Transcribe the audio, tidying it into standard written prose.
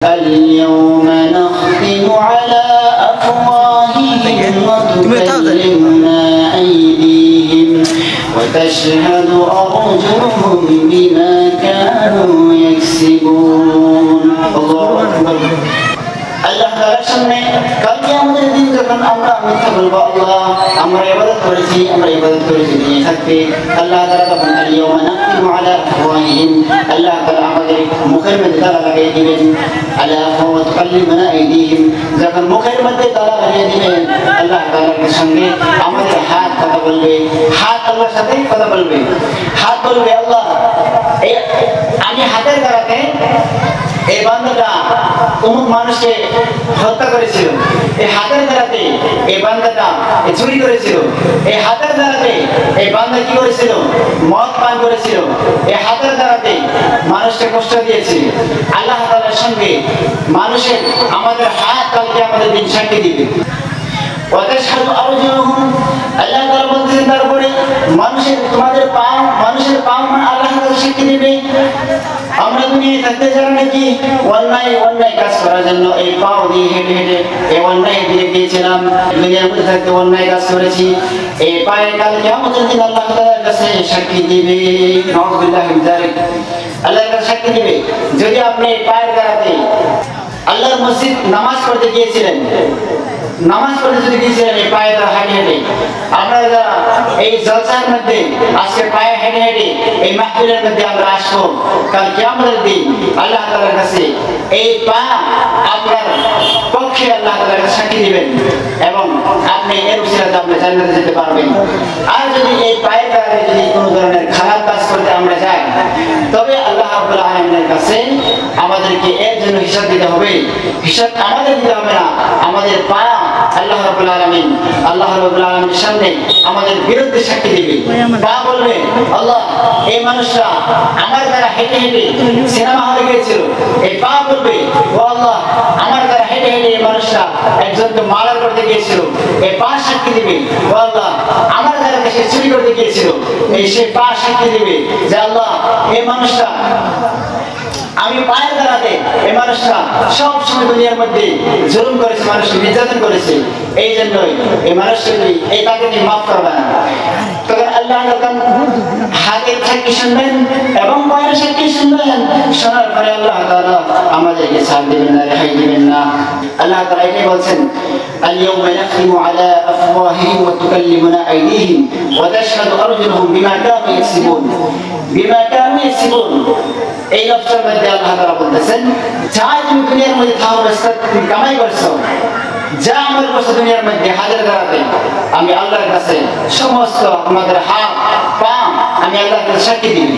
اليوم نختم على أفواههم وتكلمنا أيديهم وتشهد أرجلهم بما كانوا يكسبون الله أكبر আল্লাহ তাআলার সামনে কাল কিয়ামতের দিন যখন আমরা মিথ্যা বলবো আল্লাহ আমরা ইবাদত করেছি নিয়ে থাকবে আল্লাহ তাআলা তখন আল-ইয়াওমা নাখতিমু আলা আফওয়াহিহিম আল্লাহ তাআলা আমাদের মুখের মধ্যে তালা লাগিয়ে দিবেন আলা ওয়া তুকাল্লিমুনা আইদিহিম যখন মুখের মধ্যে তালা লাগিয়ে দিবেন আল্লাহ তাআলার সঙ্গে আমাদের হাত কথা বলবে হাত আল্লাহর সাথে কথা বলবে হাত বলবে আল্লাহ আমি হাতের দ্বারাতে এই বান্দাটা অমুক মানুষকে হত্যা করেছিল এই হাতের দ্বারাতে এই বান্দাটা চুরি করেছিল এই হাতের দ্বারাতে এই বান্দা কি করেছিল মদ পান করেছিল এই হাতের দ্বারাতে মানুষকে কষ্ট দিয়েছে আল্লাহ তাআলার সঙ্গে মানুষের আমাদের হাত কালকে আমাদের দিন সাক্ষী দিবে ওয়াতাশহাদু আরজুলুহুম আল্লাহ তাআলা বলছেন তারপরে তোমাদের মানুষের পা আল্লাহ তাআলা সাক্ষী দিবে আমরা দুনিয়ায় থাকতে যারা নাকি অন্যায় কাজ করার জন্য এই পাও দিয়ে হেঁটে এই অন্যায় দিয়ে গিয়েছিলাম দুনিয়ার মধ্যে থাকতে অন্যায় কাজ করেছি এই পায়ের কাল কিয়ামতের দিন আল্লাহ তাআলার কাছে সাক্ষী দিবে নাউযুবিল্লাহি মিন যালিক আল্লাহর কাছে সাক্ষী দিবে যদি আপনি এই পায়ের দ্বারাতে আল্লাহর মসজিদ নামাজ পড়তে গিয়েছিলেন যদি গিয়েছিলেন এই পায়ে দ্বারা হেঁটে আমরা এই জলসার মধ্যে আজকে পায়ে হেঁটে এই মাহফিলের মধ্যে আমরা আসবো কাল কিয়ামতের দিন আল্লাহ তাআলার কাছে এই পা আপনার পক্ষে আল্লাহ তাআলার কাছে সাক্ষী দিবেন এবং আপনি এর উসিলাতে আপনি জান্নাতে যেতে পারবেন আর যদি এই পায়ের দ্বারা যদি কোনো ধরনের খারাপ কাজ করতে আমরা যাই তবে আল্লাহ রাব্বুল আলামিনের কাছে আমাদেরকে এর জন্য হিসাব দিতে হবে হিসাব আমাদের দিতে হবে না আমাদের পা আল্লাহ রাব্বুল আলামিনের সামনে আমাদের বিরুদ্ধে সাক্ষী দিবে পা বলবে আল্লাহ এই মানুষটা আমার দ্বারা হেঁটে সিনেমা হলে গিয়েছিল এই পা বলবে ও আল্লাহ আমার দ্বারা হেঁটে এই মানুষটা একজনকে মার্ডার করতে গিয়েছিল এই পা সাক্ষী দিবে ও আল্লাহ আমার দ্বারা সে চুরি করতে গিয়েছিল সে পা সাক্ষী দিবে যে আল্লাহ এই মানুষটা আমি পায়ের দ্বারাতে এই মানুষটা সব সময় দুনিয়ার মধ্যে জুলুম করেছে মানুষকে নির্যাতন করেছে এই জন্যই এই মানুষকে এই তাকে মাফ করবে না তবে আল্লাহ যখন হাতের সাক্ষী শুনবেন এবং পায়ের সাক্ষী শুনবেন শোনার পরে আল্লাহ তাআলা আমাদেরকে ছাড় দিবেন না রেহাই দিবেন না আল্লাহ তাআলা এটাই বলছেন اليوم نختم على أفواههم وتكلمنا أيديهم وتشهد أرجلهم بما كانوا يكسبون এই লফজের মধ্যে আল্লাহ তাআলা বলতেছেন যা তুমি দুনিয়ার মধ্যে তুমি কামাই করছো যা আমল করছো দুনিয়ার মধ্যে হাজার দ্বারাতে আমি আল্লাহর কাছে সমস্ত আমাদের হাত পা আমি আল্লাহর কাছে সাক্ষী দিই